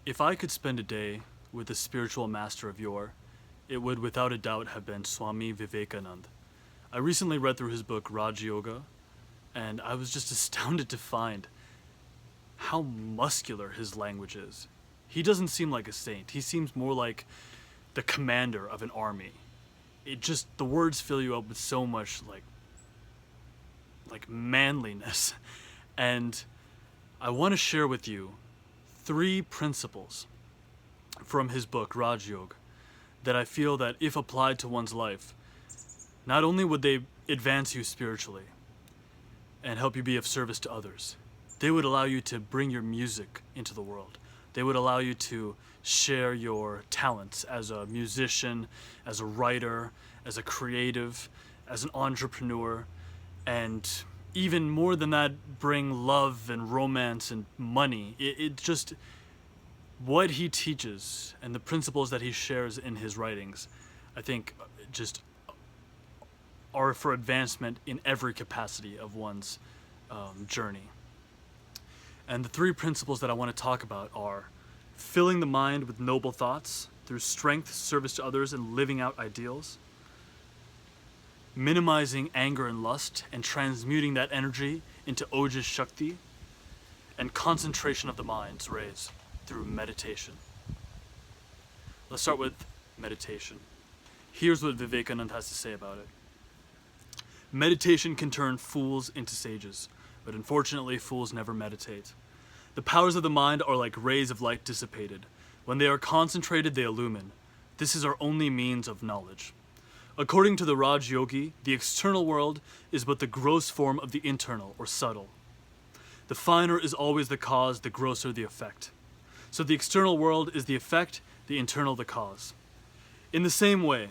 If I could spend a day with a spiritual master of yore, it would without a doubt have been Swami Vivekananda. I recently read through his book Raj Yoga, and I was just astounded to find how muscular his language is. He doesn't seem like a saint. He seems more like the commander of an army. The words fill you up with so much like manliness. And I want to share with you 3 principles from his book Raj Yoga that I feel that if applied to one's life, not only would they advance you spiritually and help you be of service to others, they would allow you to bring your music into the world. They would allow you to share your talents as a musician, as a writer, as a creative, as an entrepreneur, and even more than that, bring love and romance and money. What he teaches and the principles that he shares in his writings, I think just are for advancement in every capacity of one's journey. And the 3 principles that I want to talk about are filling the mind with noble thoughts through strength, service to others, and living out ideals, minimizing anger and lust and transmuting that energy into Ojas Shakti, and concentration of the mind's rays through meditation. Let's start with meditation. Here's what Vivekananda has to say about it. Meditation can turn fools into sages, but unfortunately fools never meditate. The powers of the mind are like rays of light dissipated. When they are concentrated, they illumine. This is our only means of knowledge. According to the Raj Yogi, the external world is but the gross form of the internal, or subtle. The finer is always the cause, the grosser the effect. So the external world is the effect, the internal the cause. In the same way,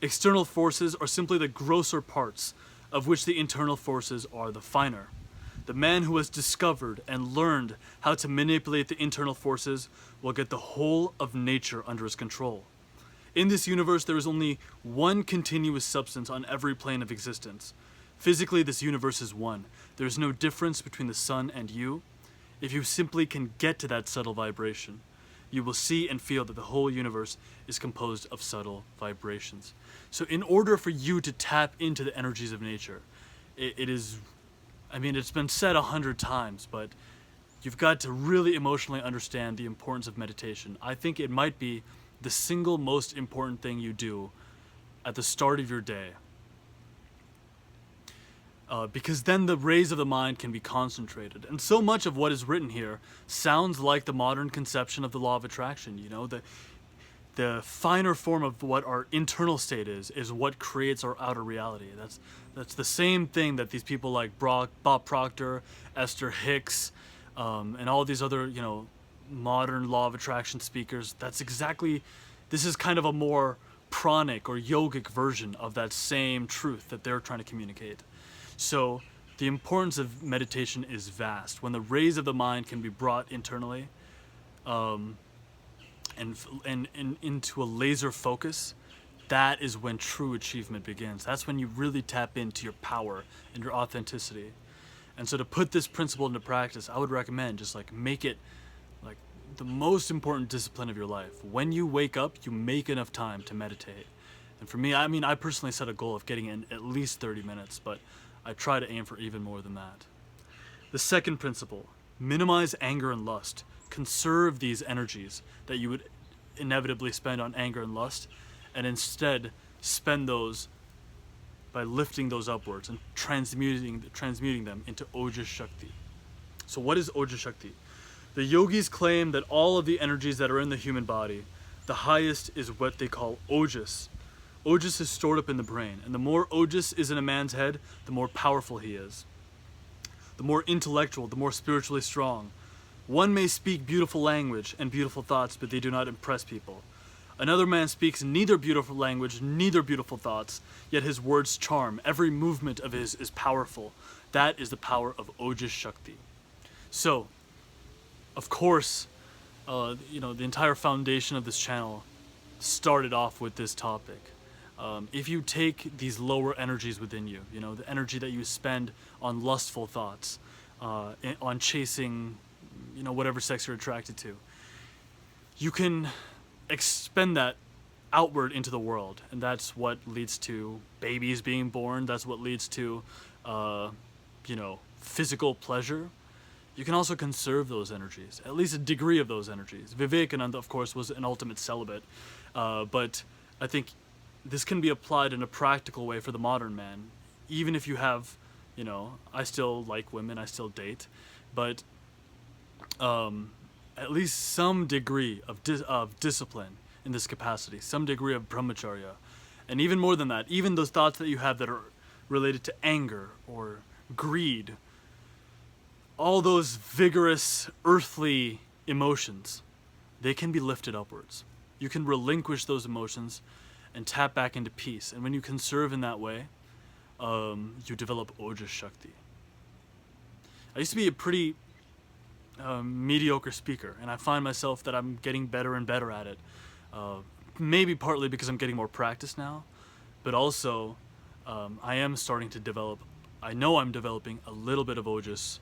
external forces are simply the grosser parts, of which the internal forces are the finer. The man who has discovered and learned how to manipulate the internal forces will get the whole of nature under his control. In this universe, there is only one continuous substance on every plane of existence. Physically, this universe is one. There is no difference between the sun and you. If you simply can get to that subtle vibration, you will see and feel that the whole universe is composed of subtle vibrations. So in order for you to tap into the energies of nature, it's been said 100 times, but you've got to really emotionally understand the importance of meditation. I think it might be the single most important thing you do at the start of your day. Because then the rays of the mind can be concentrated. And so much of what is written here sounds like the modern conception of the law of attraction. You know, the finer form of what our internal state is what creates our outer reality. That's the same thing that these people like Bob Proctor, Esther Hicks, and all these other, modern law of attraction speakers. This is kind of a more pranic or yogic version of that same truth that they're trying to communicate. So the importance of meditation is vast. When the rays of the mind can be brought internally, and into a laser focus, that is when true achievement begins. That's when you really tap into your power and your authenticity. And so to put this principle into practice, I would recommend just make it like the most important discipline of your life. When you wake up, you make enough time to meditate. And for me, I personally set a goal of getting in at least 30 minutes, but I try to aim for even more than that. The second principle, minimize anger and lust. Conserve these energies that you would inevitably spend on anger and lust, and instead spend those by lifting those upwards and transmuting them into Ojas Shakti. So what is Ojas Shakti? The yogis claim that all of the energies that are in the human body, the highest is what they call Ojas. Ojas is stored up in the brain, and the more Ojas is in a man's head, the more powerful he is. The more intellectual, the more spiritually strong. One may speak beautiful language and beautiful thoughts, but they do not impress people. Another man speaks neither beautiful language, neither beautiful thoughts, yet his words charm. Every movement of his is powerful. That is the power of Ojas Shakti. So, of course, the entire foundation of this channel started off with this topic. If you take these lower energies within you, the energy that you spend on lustful thoughts, on chasing, whatever sex you're attracted to, you can expend that outward into the world, and that's what leads to babies being born. That's what leads to, physical pleasure. You can also conserve those energies, at least a degree of those energies. Vivekananda, of course, was an ultimate celibate, but I think this can be applied in a practical way for the modern man. Even if you have, I still like women, I still date, but at least some degree of discipline in this capacity, some degree of brahmacharya. And even more than that, even those thoughts that you have that are related to anger or greed, all those vigorous earthly emotions, they can be lifted upwards. You can relinquish those emotions and tap back into peace. And when you conserve in that way, you develop Ojas Shakti. I used to be a pretty mediocre speaker, and I find myself that I'm getting better and better at it. Maybe partly because I'm getting more practice now, but also I am starting to develop, I know I'm developing a little bit of Ojas,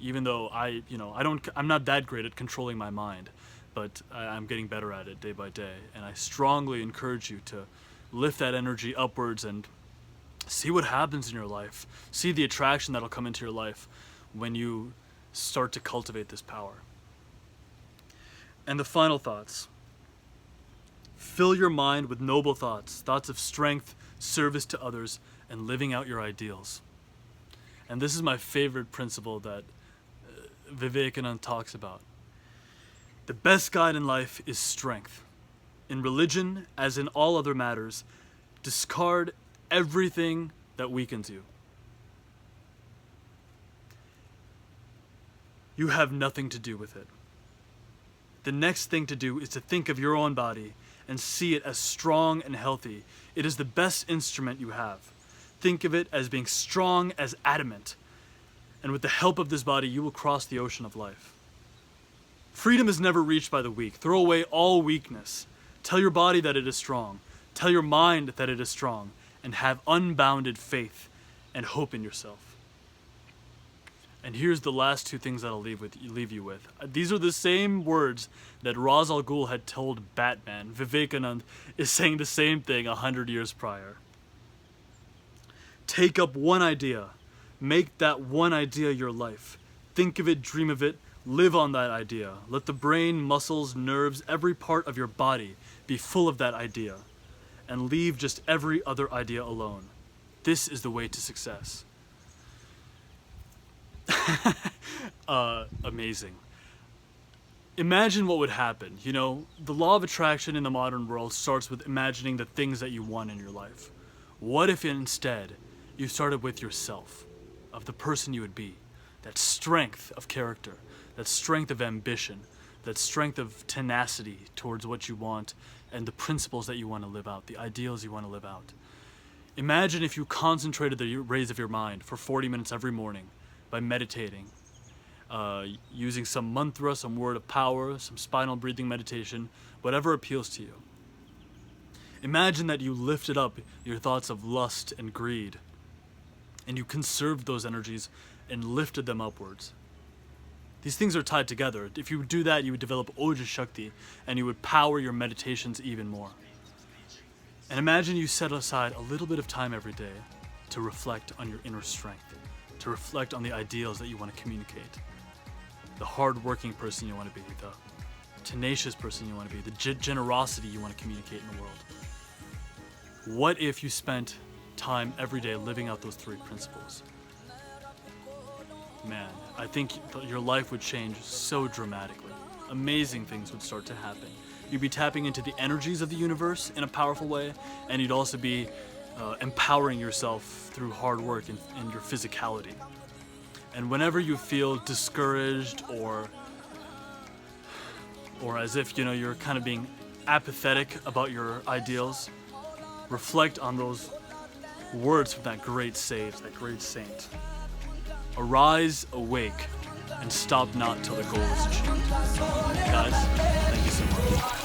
even though I'm not that great at controlling my mind, but I'm getting better at it day by day. And I strongly encourage you to lift that energy upwards and see what happens in your life. See the attraction that'll come into your life when you start to cultivate this power. And the final thoughts. Fill your mind with noble thoughts, thoughts of strength, service to others, and living out your ideals. And this is my favorite principle that Vivekananda talks about. The best guide in life is strength. In religion, as in all other matters, discard everything that weakens you. You have nothing to do with it. The next thing to do is to think of your own body and see it as strong and healthy. It is the best instrument you have. Think of it as being strong as adamant. And with the help of this body, you will cross the ocean of life. Freedom is never reached by the weak. Throw away all weakness. Tell your body that it is strong. Tell your mind that it is strong. And have unbounded faith and hope in yourself. And here's the last two things that I'll leave you with. These are the same words that Ra's al Ghul had told Batman. Vivekananda is saying the same thing 100 years prior. Take up one idea. Make that one idea your life. Think of it, dream of it, live on that idea. Let the brain, muscles, nerves, every part of your body be full of that idea. And leave just every other idea alone. This is the way to success. Amazing. Imagine what would happen. The law of attraction in the modern world starts with imagining the things that you want in your life. What if instead you started with yourself, of the person you would be, that strength of character, that strength of ambition, that strength of tenacity towards what you want and the principles that you want to live out, the ideals you want to live out. Imagine if you concentrated the rays of your mind for 40 minutes every morning by meditating, using some mantra, some word of power, some spinal breathing meditation, whatever appeals to you. Imagine that you lifted up your thoughts of lust and greed, and you conserved those energies and lifted them upwards. These things are tied together. If you would do that, you would develop Ojas Shakti, and you would power your meditations even more. And imagine you set aside a little bit of time every day to reflect on your inner strength, to reflect on the ideals that you want to communicate, the hard-working person you want to be, the tenacious person you want to be, the generosity you want to communicate in the world. What if you spent time every day living out those three principles? Man, I think your life would change so dramatically. Amazing things would start to happen. You'd be tapping into the energies of the universe in a powerful way, and you'd also be empowering yourself through hard work and your physicality. And whenever you feel discouraged or as if you're kind of being apathetic about your ideals, reflect on those words from that great sage, that great saint. Arise, awake, and stop not till the goal is achieved. Guys, thank you so much.